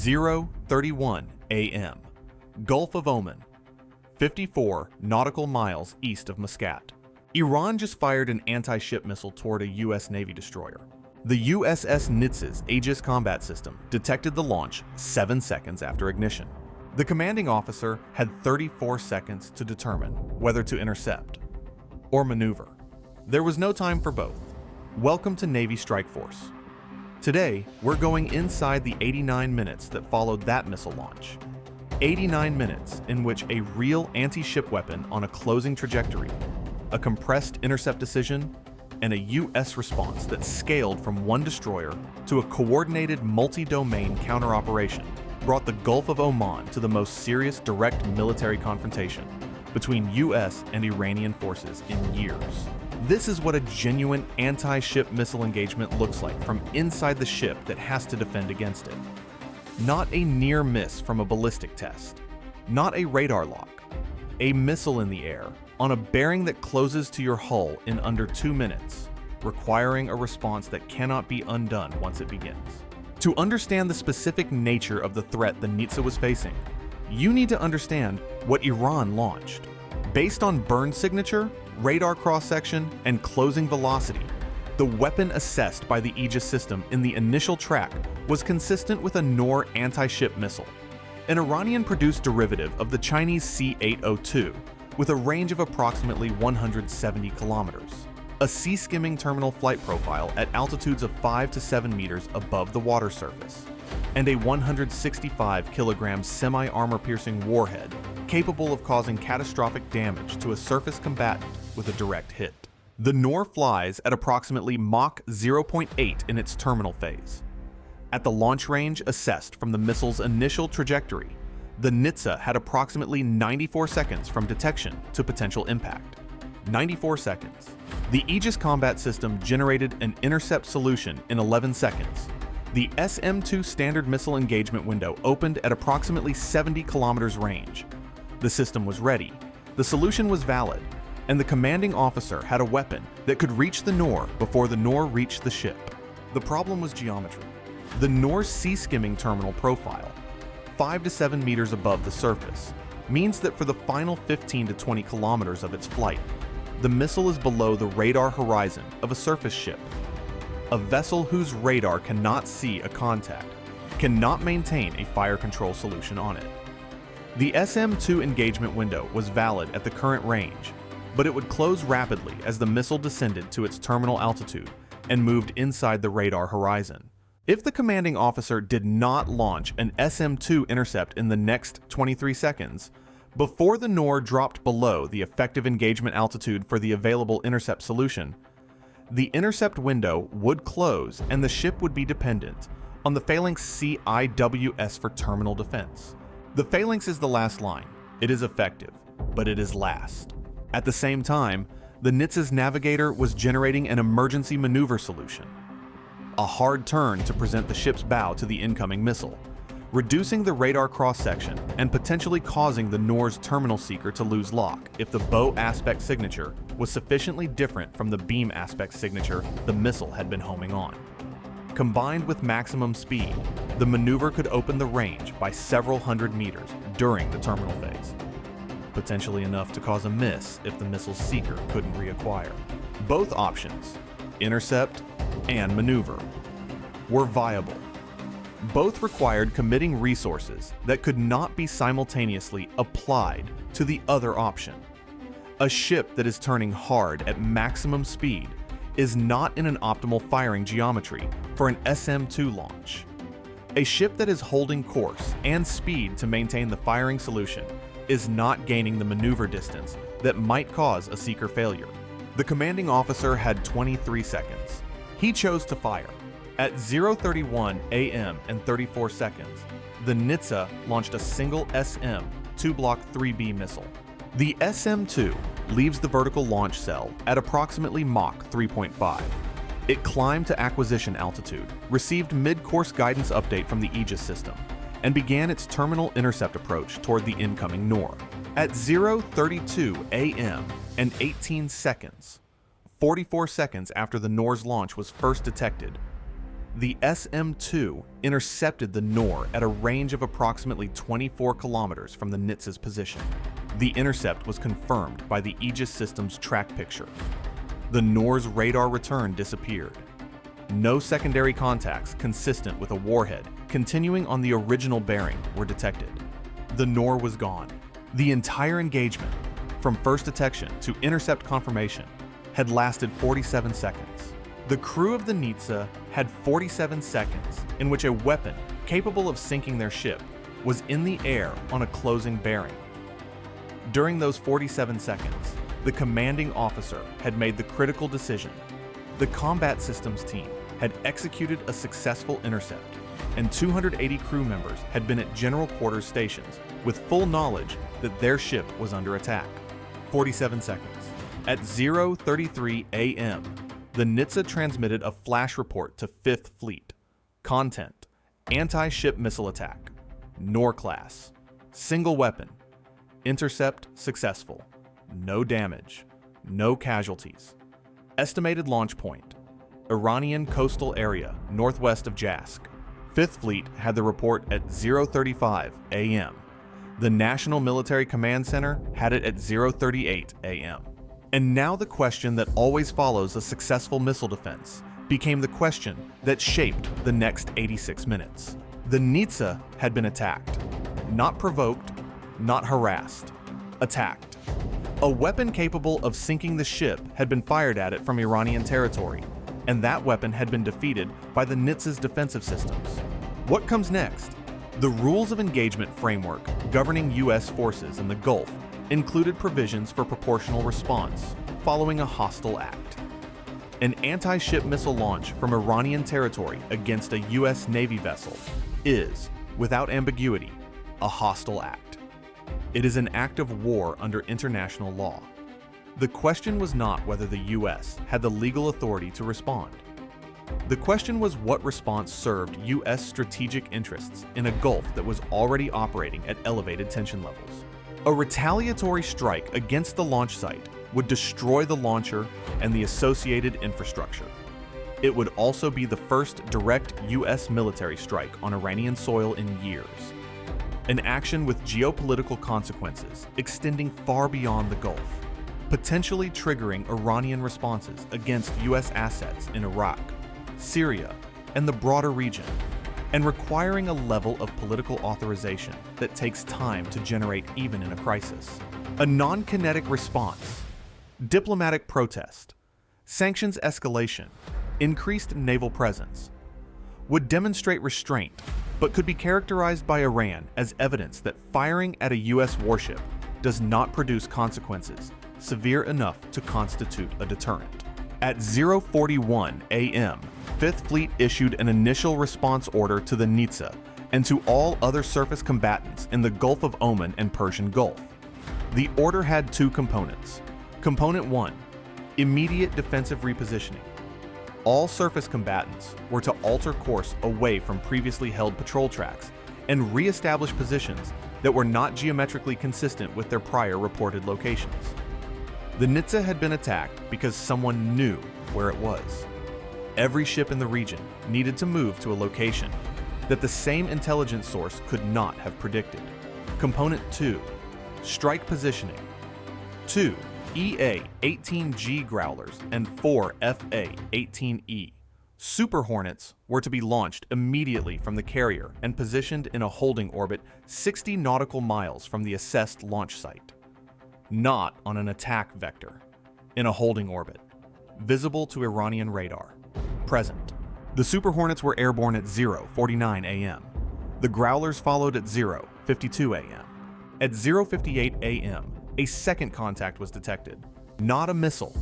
0:31 a.m. Gulf of Oman, 54 nautical miles east of Muscat. Iran just fired an anti-ship missile toward a U.S. Navy destroyer. The USS Nitze's Aegis combat system detected the launch 7 seconds after ignition. The commanding officer had 34 seconds to determine whether to intercept or maneuver. There was no time for both. Welcome to Navy Strikeforce. Today, we're going inside the 89 minutes that followed that missile launch. 89 minutes in which a real anti-ship weapon on a closing trajectory, a compressed intercept decision, and a U.S. response that scaled from one destroyer to a coordinated multi-domain counter-operation brought the Gulf of Oman to the most serious direct military confrontation between U.S. and Iranian forces in years. This is what a genuine anti-ship missile engagement looks like from inside the ship that has to defend against it. Not a near miss from a ballistic test, not a radar lock, a missile in the air on a bearing that closes to your hull in under 2 minutes, requiring a response that cannot be undone once it begins. To understand the specific nature of the threat the Nitze was facing, you need to understand what Iran launched. Based on burn signature, radar cross-section, and closing velocity, the weapon assessed by the Aegis system in the initial track was consistent with a Noor anti-ship missile, an Iranian-produced derivative of the Chinese C-802 with a range of approximately 170 kilometers, a sea-skimming terminal flight profile at altitudes of 5 to 7 meters above the water surface, and a 165-kilogram semi-armor-piercing warhead capable of causing catastrophic damage to a surface combatant with a direct hit. The Noor flies at approximately Mach 0.8 in its terminal phase. At the launch range assessed from the missile's initial trajectory, the Nitze had approximately 94 seconds from detection to potential impact. 94 seconds. The Aegis combat system generated an intercept solution in 11 seconds. The SM-2 standard missile engagement window opened at approximately 70 kilometers range. The system was ready, the solution was valid, and the commanding officer had a weapon that could reach the Noor before the Noor reached the ship. The problem was geometry. The Noor's sea-skimming terminal profile, 5 to 7 meters above the surface, means that for the final 15 to 20 kilometers of its flight, the missile is below the radar horizon of a surface ship. A vessel whose radar cannot see a contact cannot maintain a fire control solution on it. The SM-2 engagement window was valid at the current range, but it would close rapidly as the missile descended to its terminal altitude and moved inside the radar horizon. If the commanding officer did not launch an SM-2 intercept in the next 23 seconds, before the Noor dropped below the effective engagement altitude for the available intercept solution, the intercept window would close and the ship would be dependent on the phalanx CIWS for terminal defense. The phalanx is the last line. It is effective, but it is last. At the same time, the Nitze's navigator was generating an emergency maneuver solution, a hard turn to present the ship's bow to the incoming missile, reducing the radar cross-section and potentially causing the Noor's terminal seeker to lose lock if the bow aspect signature was sufficiently different from the beam aspect signature the missile had been homing on. Combined with maximum speed, the maneuver could open the range by several hundred meters during the terminal phase, potentially enough to cause a miss if the missile's seeker couldn't reacquire. Both options, intercept and maneuver, were viable. Both required committing resources that could not be simultaneously applied to the other option. A ship that is turning hard at maximum speed is not in an optimal firing geometry for an SM-2 launch. A ship that is holding course and speed to maintain the firing solution is not gaining the maneuver distance that might cause a seeker failure. The commanding officer had 23 seconds. He chose to fire. At 0:31 a.m. and 34 seconds, the Nitze launched a single SM 2 Block 3B missile. The SM-2 leaves the vertical launch cell at approximately Mach 3.5. It climbed to acquisition altitude, received mid-course guidance update from the Aegis system, and began its terminal intercept approach toward the incoming Noor. At 0:32 a.m. and 18 seconds, 44 seconds after the Noor's launch was first detected, the SM-2 intercepted the Noor at a range of approximately 24 kilometers from the Nitze's position. The intercept was confirmed by the Aegis system's track picture. The Noor's radar return disappeared. No secondary contacts consistent with a warhead continuing on the original bearing were detected. The Noor was gone. The entire engagement, from first detection to intercept confirmation, had lasted 47 seconds. The crew of the Nitze had 47 seconds in which a weapon capable of sinking their ship was in the air on a closing bearing. During those 47 seconds, the commanding officer had made the critical decision. The combat systems team had executed a successful intercept, and 280 crew members had been at general quarters stations with full knowledge that their ship was under attack. 47 seconds. At 0:33 a.m., the Nitze transmitted a flash report to 5th Fleet. Content: anti-ship missile attack. Noor class. Single weapon. Intercept successful. No damage. No casualties. Estimated launch point: Iranian coastal area northwest of Jask. 5th Fleet had the report at 0:35 a.m. The National Military Command Center had it at 0:38 a.m. And now the question that always follows a successful missile defense became the question that shaped the next 86 minutes. The Nitze had been attacked. Not provoked, not harassed. Attacked. A weapon capable of sinking the ship had been fired at it from Iranian territory, and that weapon had been defeated by the Nitze's defensive systems. What comes next? The rules of engagement framework governing U.S. forces in the Gulf included provisions for proportional response following a hostile act. An anti-ship missile launch from Iranian territory against a U.S. Navy vessel is, without ambiguity, a hostile act. It is an act of war under international law. The question was not whether the U.S. had the legal authority to respond. The question was what response served U.S. strategic interests in a Gulf that was already operating at elevated tension levels. A retaliatory strike against the launch site would destroy the launcher and the associated infrastructure. It would also be the first direct U.S. military strike on Iranian soil in years. An action with geopolitical consequences extending far beyond the Gulf, potentially triggering Iranian responses against U.S. assets in Iraq, Syria, and the broader region, and requiring a level of political authorization that takes time to generate even in a crisis. A non-kinetic response, diplomatic protest, sanctions escalation, increased naval presence, would demonstrate restraint, but could be characterized by Iran as evidence that firing at a U.S. warship does not produce consequences severe enough to constitute a deterrent. At 0:41 a.m., 5th Fleet issued an initial response order to the Nitze and to all other surface combatants in the Gulf of Oman and Persian Gulf. The order had two components. Component 1, immediate defensive repositioning. All surface combatants were to alter course away from previously held patrol tracks and re-establish positions that were not geometrically consistent with their prior reported locations. The Nitze had been attacked because someone knew where it was. Every ship in the region needed to move to a location that the same intelligence source could not have predicted. Component 2, strike positioning. 2 EA-18G Growlers and 4 FA-18E Super Hornets were to be launched immediately from the carrier and positioned in a holding orbit 60 nautical miles from the assessed launch site. Not on an attack vector, in a holding orbit, visible to Iranian radar. Present. The Super Hornets were airborne at 0:49 a.m. The Growlers followed at 0:52 a.m. At 0:58 a.m., a second contact was detected. Not a missile,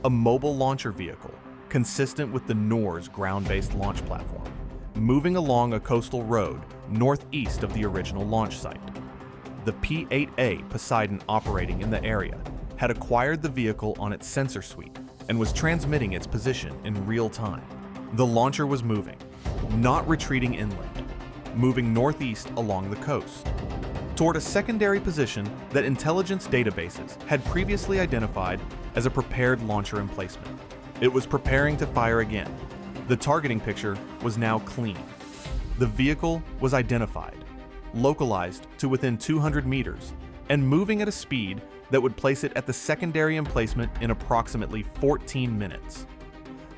a mobile launcher vehicle, consistent with the Noor's ground-based launch platform, moving along a coastal road northeast of the original launch site. The P-8A Poseidon operating in the area had acquired the vehicle on its sensor suite and was transmitting its position in real time. The launcher was moving, not retreating inland, moving northeast along the coast, toward a secondary position that intelligence databases had previously identified as a prepared launcher emplacement. It was preparing to fire again, The targeting picture was now clean. The vehicle was identified, localized to within 200 meters, and moving at a speed that would place it at the secondary emplacement in approximately 14 minutes.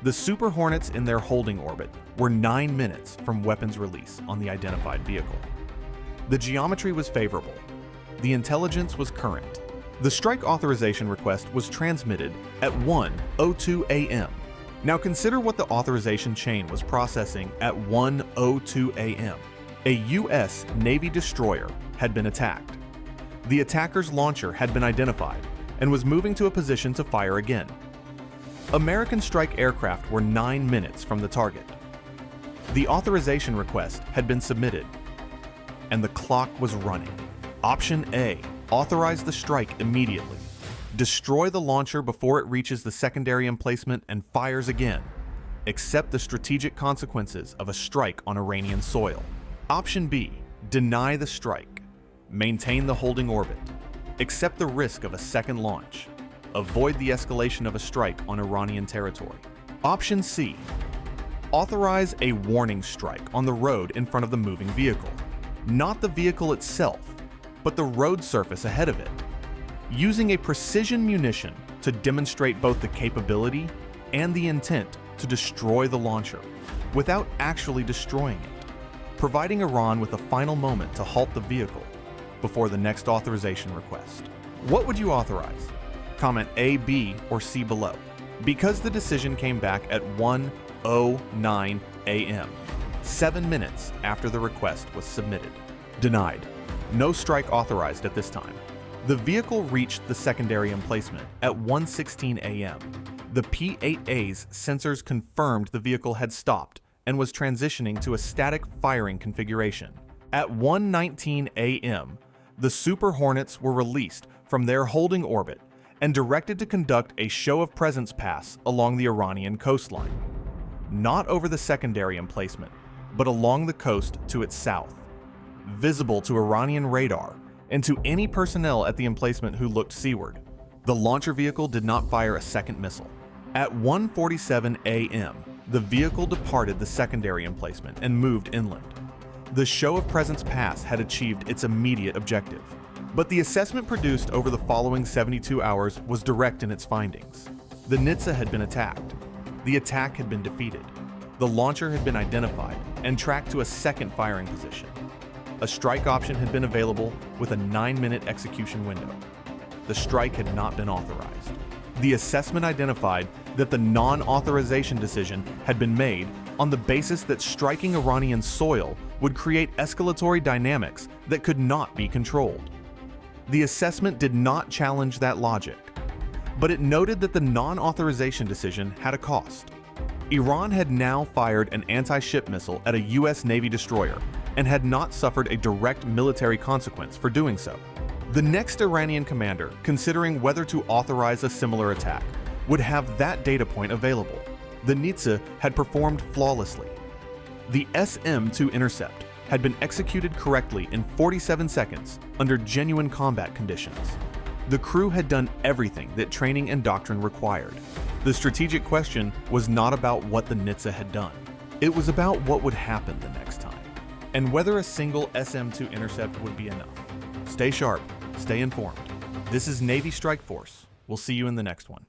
The Super Hornets in their holding orbit were 9 minutes from weapons release on the identified vehicle. The geometry was favorable. The intelligence was current. The strike authorization request was transmitted at 1:02 a.m. Now consider what the authorization chain was processing at 1:02 a.m. A U.S. Navy destroyer had been attacked. The attacker's launcher had been identified and was moving to a position to fire again. American strike aircraft were 9 minutes from the target. The authorization request had been submitted, and the clock was running. Option A, authorize the strike immediately. Destroy the launcher before it reaches the secondary emplacement and fires again. Accept the strategic consequences of a strike on Iranian soil. Option B, deny the strike. Maintain the holding orbit. Accept the risk of a second launch. Avoid the escalation of a strike on Iranian territory. Option C, authorize a warning strike on the road in front of the moving vehicle. Not the vehicle itself, but the road surface ahead of it. Using a precision munition to demonstrate both the capability and the intent to destroy the launcher without actually destroying it, providing Iran with a final moment to halt the vehicle before the next authorization request. What would you authorize? Comment A, B, or C below. Because the decision came back at 1:09 a.m., 7 minutes after the request was submitted. Denied. No strike authorized at this time. The vehicle reached the secondary emplacement at 1:16 a.m. The P-8A's sensors confirmed the vehicle had stopped and was transitioning to a static firing configuration. At 1:19 a.m., the Super Hornets were released from their holding orbit and directed to conduct a show of presence pass along the Iranian coastline. Not over the secondary emplacement, but along the coast to its south, visible to Iranian radar and to any personnel at the emplacement who looked seaward. The launcher vehicle did not fire a second missile. At 1:47 a.m., the vehicle departed the secondary emplacement and moved inland. The show of presence pass had achieved its immediate objective, but the assessment produced over the following 72 hours was direct in its findings. The Nitze had been attacked. The attack had been defeated. The launcher had been identified and tracked to a second firing position. A strike option had been available with a 9-minute execution window. The strike had not been authorized. The assessment identified that the non-authorization decision had been made on the basis that striking Iranian soil would create escalatory dynamics that could not be controlled. The assessment did not challenge that logic, but it noted that the non-authorization decision had a cost. Iran had now fired an anti-ship missile at a U.S. Navy destroyer and had not suffered a direct military consequence for doing so. The next Iranian commander, considering whether to authorize a similar attack, would have that data point available. The Nitze had performed flawlessly. The SM-2 intercept had been executed correctly in 47 seconds under genuine combat conditions. The crew had done everything that training and doctrine required. The strategic question was not about what the Nitze had done. It was about what would happen the next time, and whether a single SM-2 intercept would be enough. Stay sharp, stay informed. This is Navy Strikeforce. We'll see you in the next one.